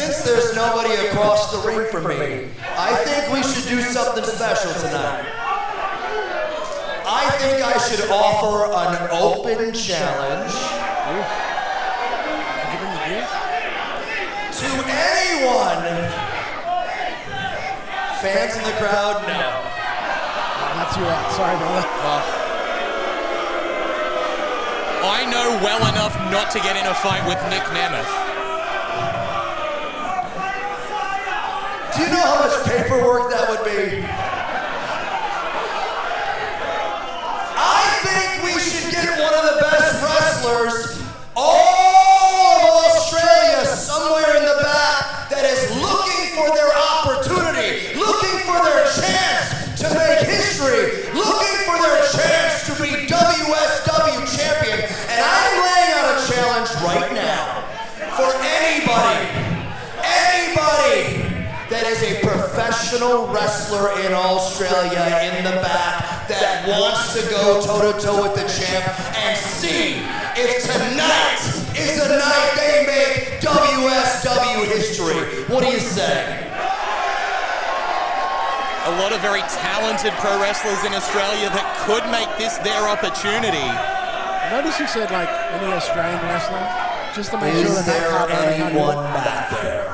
Since there's nobody across the ring from me, I think we should do something special tonight. I think I should offer an open challenge to anyone. Fans in the crowd, no. That's you out. Sorry, brother. I know well enough not to get in a fight with Nick Nemeth. Do you know how much paperwork that would be? I think we should get one of the best wrestlers all of Australia somewhere in the back that is looking for their opportunity, looking for their chance to make history, looking for their chance to be WSW champion. And I'm laying out a challenge right now for anybody that is a professional wrestler in Australia in the back that wants to go toe-to-toe with the champ and see if tonight is the night they make WSW history. What do you say? A lot of very talented pro wrestlers in Australia that could make this their opportunity. Notice you said like any Australian wrestler, just to make sure Is that there anyone back there?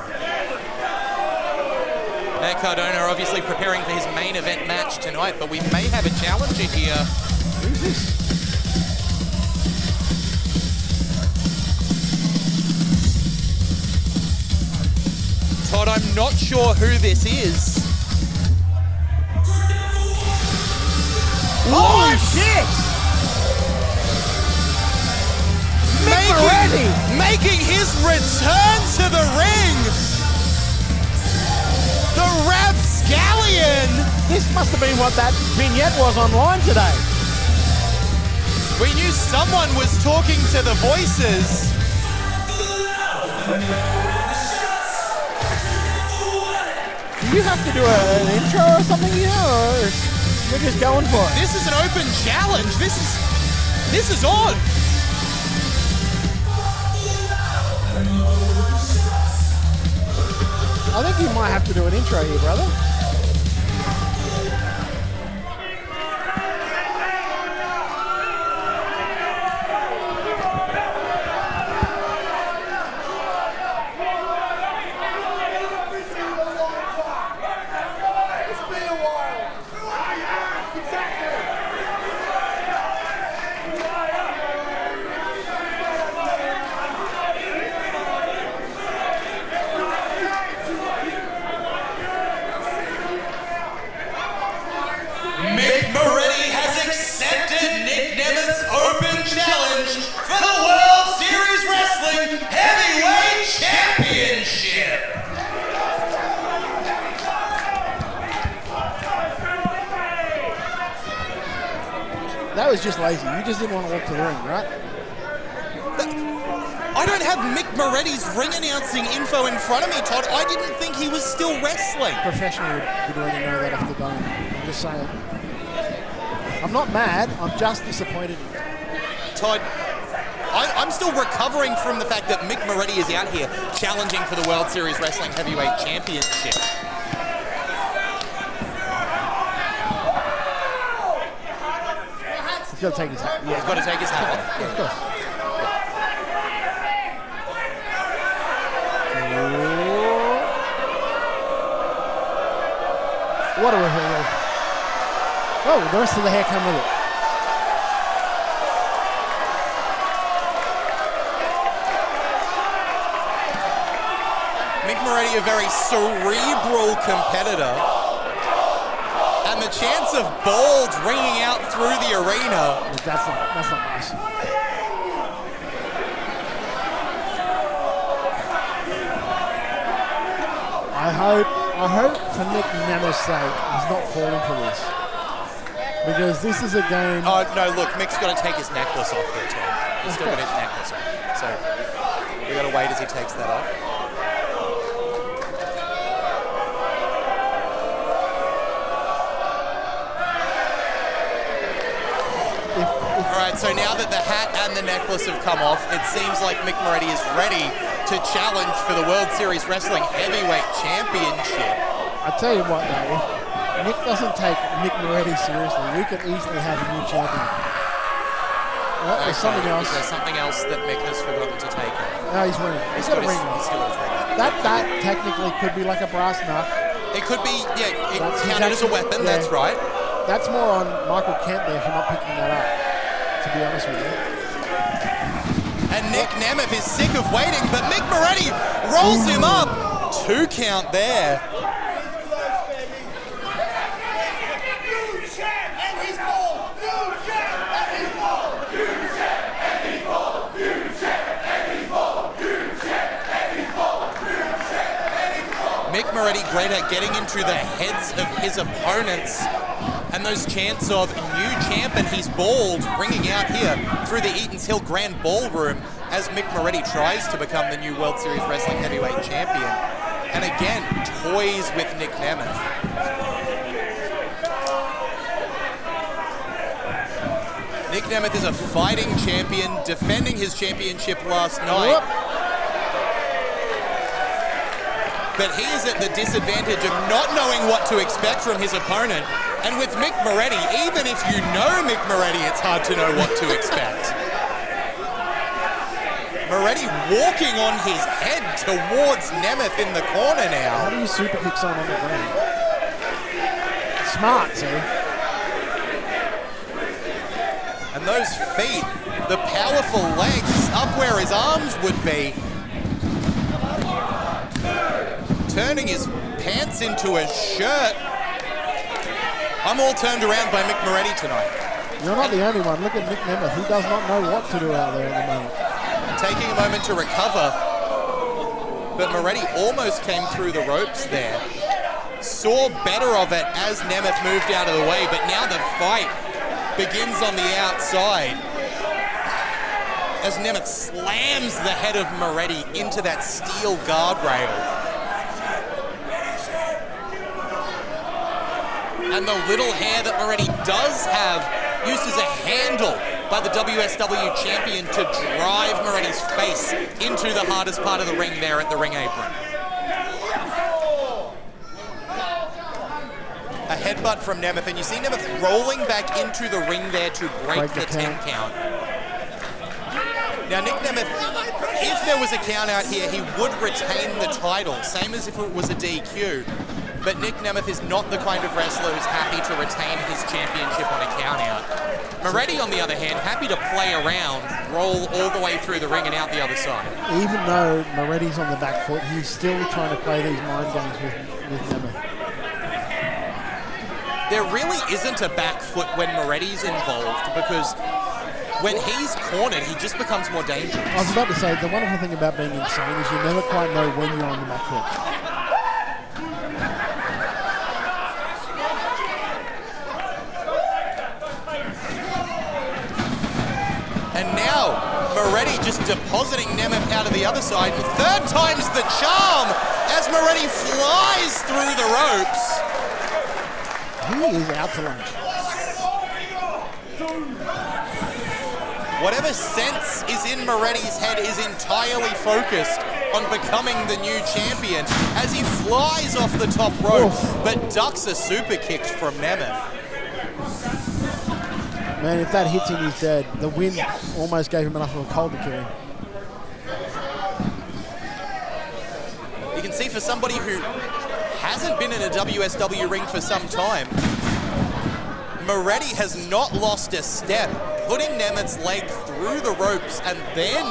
Matt Cardona obviously preparing for his main event match tonight, but we may have a challenger here. Who's this? Todd, I'm not sure who this is. Oh shit! Making his return to the ring. The Rapscallion! This must have been what that vignette was online today. We knew someone was talking to the voices. Do you have to do an intro or something here, or we're just going for it? This is an open challenge. This is on. I think you might have to do an intro here, brother. Mick Moretti has accepted Nick Nemeth's open challenge for the World Series Wrestling Heavyweight Championship. That was just lazy. You just didn't want to walk to the ring, right? I don't have Mick Moretti's ring announcing info in front of me, Todd. I didn't think he was still wrestling. Professional would already know that off the dome. I'm just saying. I'm not mad. I'm just disappointed. Todd, I'm still recovering from the fact that Mick Moretti is out here challenging for the World Series Wrestling Heavyweight Championship. He's got to take his hat. Yeah, he's got to take his hat off. Yeah, of course. What a reveal. Oh, the rest of the hair come with it. Mick Moretti, a very cerebral competitor. And the chance of balls ringing out through the arena. That's not nice. I hope for Nick Nemeth's sake he's not falling for this. Because this is a game... Oh, no, look, Mick's got to take his necklace off there, Tom. He's still got his necklace on. So, we got to wait as he takes that off. All right, so now that the hat and the necklace have come off, it seems like Mick Moretti is ready to challenge for the World Series Wrestling Heavyweight Championship. I tell you what, though, if Mick doesn't take Mick Moretti seriously, we could easily have a new champion. Oh, there's something else. Is there something else that Mick has forgotten to take? No, he's winning. He's got a ring. He's still got his ring. That technically could be like a brass knuck. It could be, yeah, it That's counted as a weapon, yeah. that's right. That's more on Michael Kent there for not picking that up, to be honest with you. And Nick Nemeth is sick of waiting, but Mick Moretti rolls him up. 2 count there. Mick Moretti great at getting into the heads of his opponents, and those chants of new champ and he's bald ringing out here through the Eatons Hill Grand Ballroom as Mick Moretti tries to become the new World Series Wrestling Heavyweight Champion. And again, toys with Nick Nemeth. Nick Nemeth is a fighting champion, defending his championship last night. But he is at the disadvantage of not knowing what to expect from his opponent. And with Mick Moretti, even if you know Mick Moretti, it's hard to know what to expect. Moretti walking on his head towards Nemeth in the corner now. How do you super kick someone on the ground? Smart, see? And those feet, the powerful legs up where his arms would be. Turning his pants into a shirt. I'm all turned around by Mick Moretti tonight. You're not the only one. Look at Nick Nemeth. He does not know what to do out there at the moment. Taking a moment to recover. But Moretti almost came through the ropes there. Saw better of it as Nemeth moved out of the way, but now the fight begins on the outside. As Nemeth slams the head of Moretti into that steel guardrail. And the little hair that Moretti does have used as a handle by the WSW champion to drive Moretti's face into the hardest part of the ring there at the ring apron. A headbutt from Nemeth, and you see Nemeth rolling back into the ring there to break the 10 count. Now Nick Nemeth, if there was a count out here, he would retain the title, same as if it was a DQ. But Nick Nemeth is not the kind of wrestler who's happy to retain his championship on a count-out. Moretti, on the other hand, happy to play around, roll all the way through the ring and out the other side. Even though Moretti's on the back foot, he's still trying to play these mind games with Nemeth. There really isn't a back foot when Moretti's involved, because when he's cornered, he just becomes more dangerous. I was about to say, the wonderful thing about being insane is you never quite know when you're on the back foot. And now, Moretti just depositing Nemeth out of the other side. And 3rd time's the charm as Moretti flies through the ropes. He is out to lunch. Whatever sense is in Moretti's head is entirely focused on becoming the new champion as he flies off the top rope, but ducks a super kick from Nemeth. Man, if that hits him, he's dead. The wind almost gave him enough of a cold to kill him. You can see for somebody who hasn't been in a WSW ring for some time, Moretti has not lost a step, putting Nemeth's leg through the ropes and then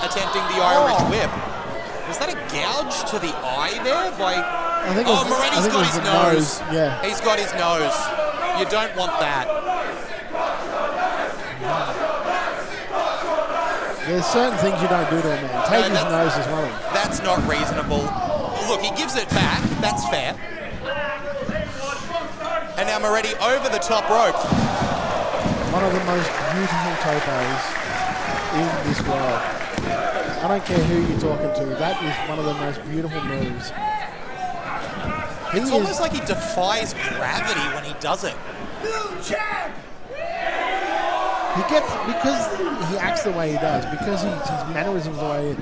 attempting the Irish whip. Was that a gouge to the eye there? Moretti's got his nose. Yeah. He's got his nose. You don't want that. There's certain things you don't do to a man. Take his nose as one of them. That's not reasonable. Look, he gives it back. That's fair. And now Moretti over the top rope. One of the most beautiful topos in this world. I don't care who you're talking to. That is one of the most beautiful moves. It's almost like he defies gravity when he does it. New champ! He gets, because he acts the way he does, because his mannerisms the way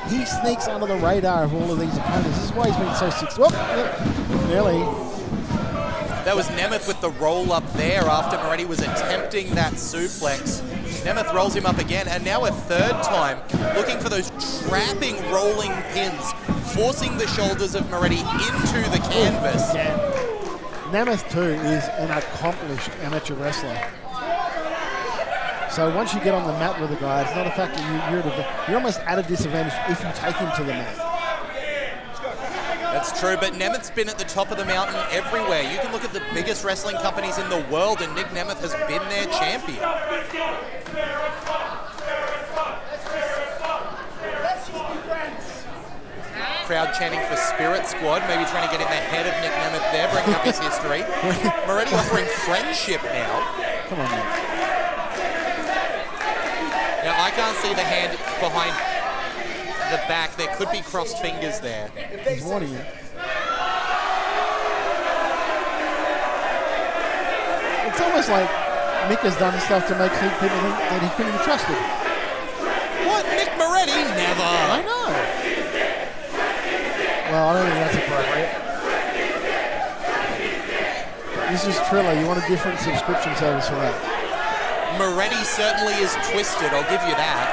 he sneaks under the radar of all of these opponents. This is why he's been so nearly. That was Nemeth with the roll up there after Moretti was attempting that suplex. Nemeth rolls him up again, and now a third time, looking for those trapping rolling pins, forcing the shoulders of Moretti into the canvas. Nemeth, too, is an accomplished amateur wrestler. So once you get on the mat with a guy, it's not a fact that you're almost at a disadvantage if you take him to the mat. That's true, but Nemeth's been at the top of the mountain everywhere. You can look at the biggest wrestling companies in the world, and Nick Nemeth has been their champion. Crowd chanting for Spirit Squad, maybe trying to get in the head of Nick Nemeth there, bringing up his history. Moretti offering friendship now. Come on, man. Now, I can't see the hand behind the back. There could be crossed fingers there. He's warning you. It's almost like Mick has done stuff to make people think that he couldn't be trusted. What? Nick Moretti? Never. I know. Well, I don't think that's appropriate. This is Triller. You want a different subscription service for that. Moretti certainly is twisted, I'll give you that.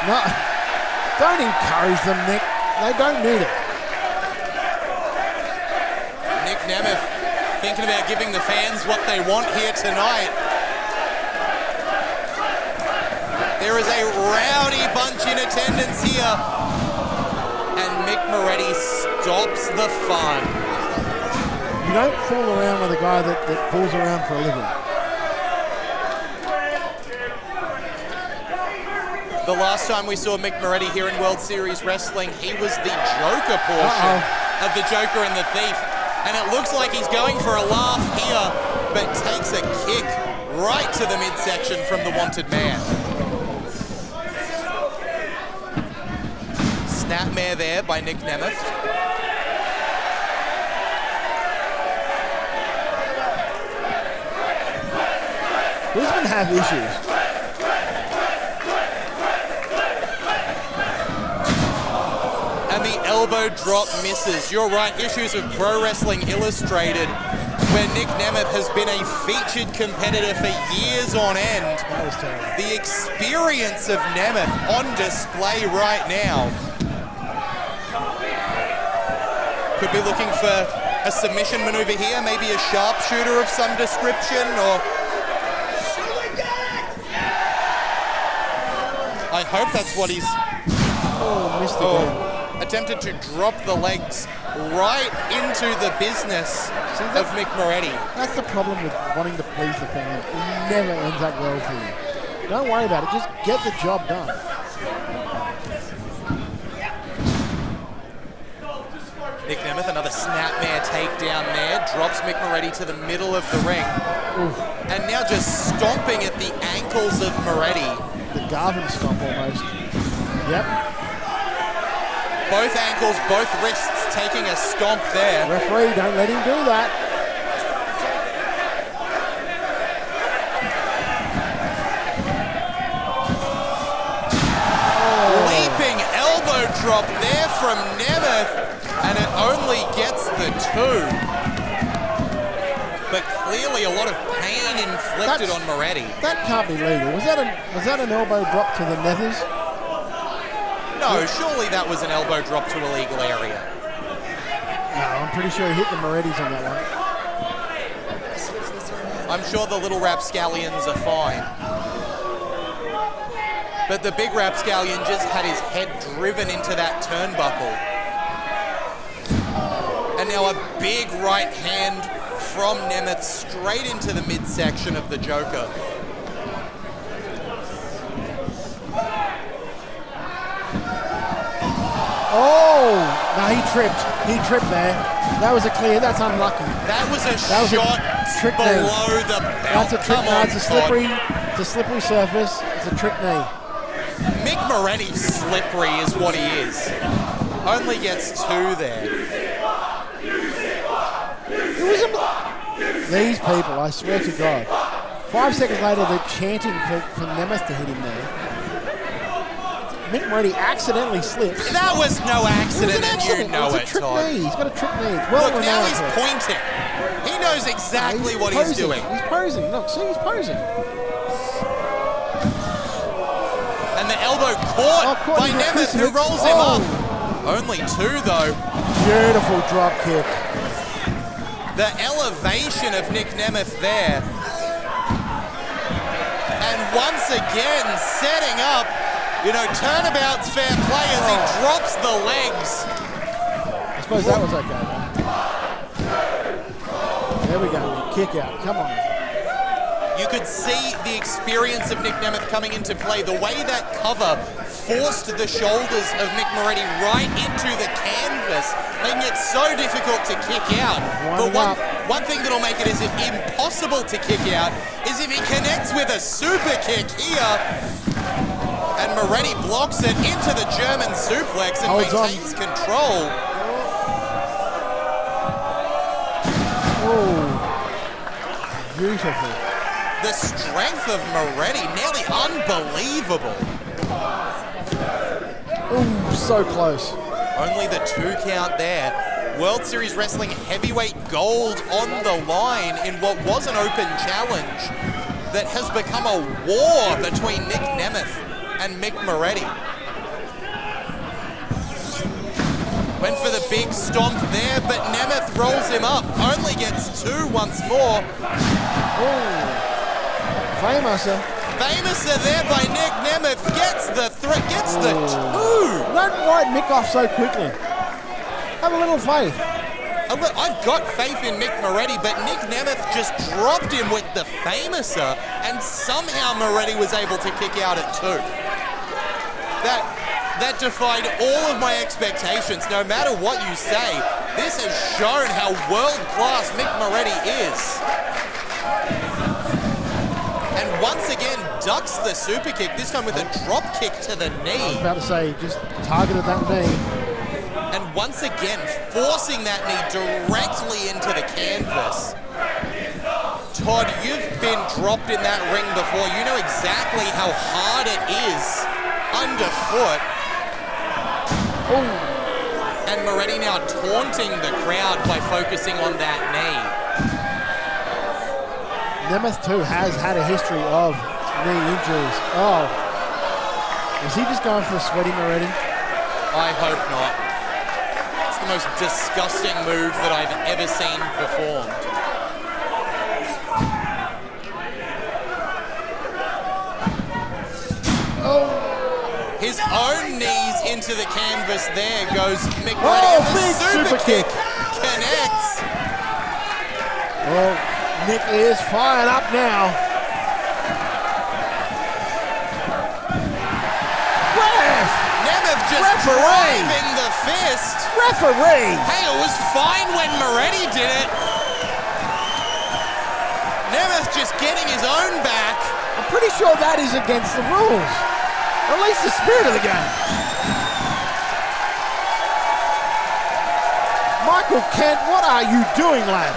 No, don't encourage them, Nick. They don't need it. Nick Nemeth thinking about giving the fans what they want here tonight. There is a rowdy bunch in attendance here. And Mick Moretti stops the fun. You don't fool around with a guy that fools around for a living. The last time we saw Mick Moretti here in World Series Wrestling, he was the Joker portion of the Joker and the Thief. And it looks like he's going for a laugh here, but takes a kick right to the midsection from the Wanted Man. Snapmare there by Nick Nemeth. Brisbane have issues. And the elbow drop misses. You're right, issues of Pro Wrestling Illustrated, where Nick Nemeth has been a featured competitor for years on end. That was terrible. The experience of Nemeth on display right now. Could be looking for a submission maneuver here, maybe a sharpshooter of some description, or... I hope that's what he's... Oh, missed again. Attempted to drop the legs right into the business of Mick Moretti. That's the problem with wanting to please the fan. It never ends up well for you. Don't worry about it. Just get the job done. Nick Nemeth, another snapmare takedown there. Drops Mick Moretti to the middle of the ring. Oof. And now just stomping at the ankles of Moretti. The Garvin stomp almost. Yep. Both ankles, both wrists taking a stomp there. Referee, don't let him do that. Leaping elbow drop there from Nemeth, and it only gets the 2. But clearly a lot of pain inflicted on Moretti. That can't be legal. Was that an elbow drop to the nethers? No, surely that was an elbow drop to a legal area. No, I'm pretty sure he hit the Morettis on that one. I'm sure the little rapscallions are fine. But the big rapscallion just had his head driven into that turnbuckle. And now a big right hand from Nemeth straight into the midsection of the Joker. Oh, no, he tripped. He tripped there. That was a clear. That's unlucky. That was a shot trick below knee. the belt. That's a trick Come knee. on, It's a slippery surface. It's a trick knee. Mick Moretti slippery is what he is. Only gets 2 there. These people, I swear to God. 5 seconds later, they're chanting for Nemeth to hit him there. Mick Moretti accidentally slips. That was no accident, It was an accident. and you know It was it, a trick Todd. knee. He's got a trick knee. It's well Look, now renowned he's for it. pointing. He knows exactly what he's posing. doing. He's posing. Look, see, he's posing. And the elbow caught by him. Nemeth, who rolls him up. Only 2, though. Beautiful drop kick. The elevation of Nick Nemeth there. And once again, setting up, turnabout's fair play as he drops the legs. I suppose that was okay, though. There we go. Kick out. Come on. You could see the experience of Nick Nemeth coming into play. The way that cover forced the shoulders of Mick Moretti right into the canvas, making it so difficult to kick out. But one thing that'll make it impossible to kick out is if he connects with a super kick here. And Moretti blocks it into the German suplex and maintains control. Oh, beautiful. The strength of Moretti, nearly unbelievable. Oh, so close. Only the 2 count there. World Series Wrestling heavyweight gold on the line in what was an open challenge that has become a war between Nick Nemeth and Mick Moretti. Went for the big stomp there, but Nemeth rolls him up. Only gets 2 once more. Oh. Famouser. Famouser there by Nick Nemeth. Gets the 2. Don't write Mick off so quickly. Have a little faith. I've got faith in Mick Moretti, but Nick Nemeth just dropped him with the Famouser, and somehow Moretti was able to kick out at 2. That defied all of my expectations. No matter what you say, this has shown how world-class Mick Moretti is. And once again, ducks the super kick, this time with a drop kick to the knee. I was about to say, just targeted that knee. And once again, forcing that knee directly into the canvas. Todd, you've been dropped in that ring before. You know exactly how hard it is underfoot. Oh. And Moretti now taunting the crowd by focusing on that knee. Nemeth too has had a history of knee injuries. Oh. Was he just going for a sweaty Moretti? I hope not. It's the most disgusting move that I've ever seen performed. Oh. His own knees into the canvas there goes Mick Moretti. And the big super kick. Connects. Well, Nick is fired up now. Ref! Nemeth just Referee! driving the fist. Referee! Hey, it was fine when Moretti did it. Nemeth just getting his own back. I'm pretty sure that is against the rules. Or at least the spirit of the game. Michael Kent, what are you doing, lad?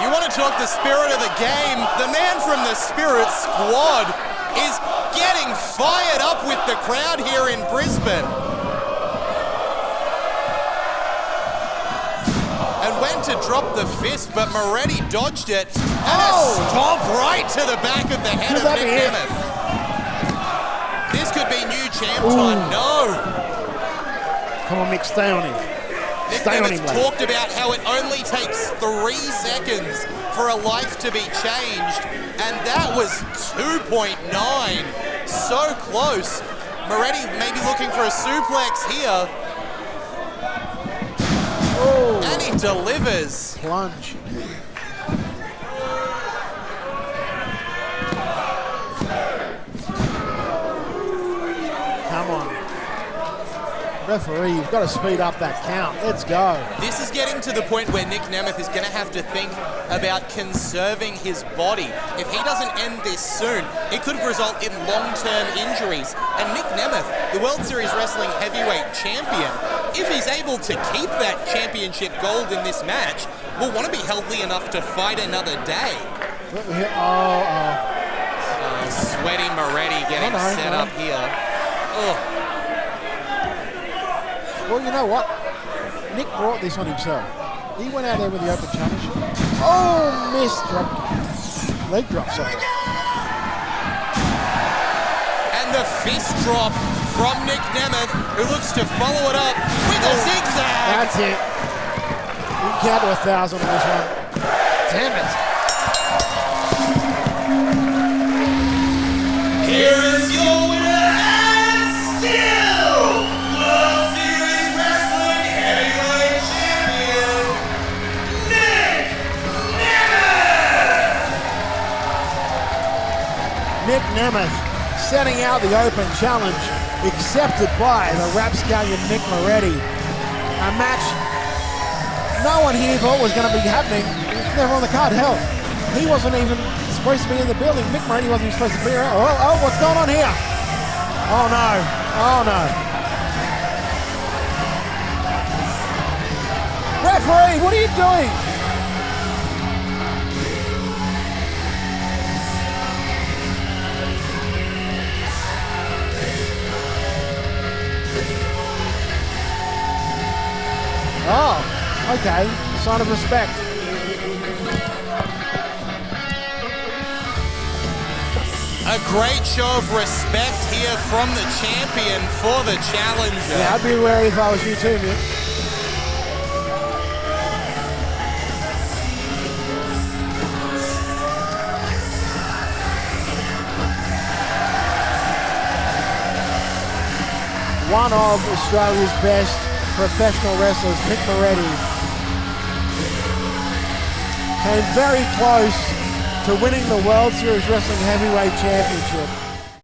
You want to talk the spirit of the game? The man from the Spirit Squad is getting fired up with the crowd here in Brisbane. And went to drop the fist, but Moretti dodged it. And a stomp right to the back of the head of Nick Nemeth. This could be new champ time. No. Come on, Mick, stay on him. Nick Stay on Nemeth him, lad. talked about how it only takes 3 seconds for a life to be changed, and that was 2.9. So close. Moretti maybe looking for a suplex here. Oh. And he delivers. Plunge. Come on. Referee, you've got to speed up that count. Let's go. This is getting to the point where Nick Nemeth is going to have to think about conserving his body. If he doesn't end this soon, it could result in long-term injuries. And Nick Nemeth, the World Series Wrestling Heavyweight Champion, if he's able to keep that championship gold in this match, will want to be healthy enough to fight another day. sweaty Moretti getting set up here. Oh. Well, you know what? Nick brought this on himself. He went out there with the open challenge. Oh, missed. Leg drop, sorry. And the fist drop from Nick Nemeth, who looks to follow it up with a zigzag. That's it. You can count to 1,000 on this one. Damn it. Here is your winner and still World Series Wrestling Heavyweight Champion, Nick Nemeth! Nick Nemeth setting out the open challenge, accepted by the rapscallion Nick Moretti. A match no one here thought was going to be happening. It was never on the card. Hell, he wasn't even supposed to be in the building. Mick Moretti wasn't even supposed to be around. Oh, what's going on here? Oh no, oh no. Referee, what are you doing? Oh, okay, sign of respect. A great show of respect here from the champion for the challenger. Yeah, I'd be wary if I was you too, Mick. One of Australia's best professional wrestlers, Mick Moretti, came very close to winning the World Series Wrestling Heavyweight Championship.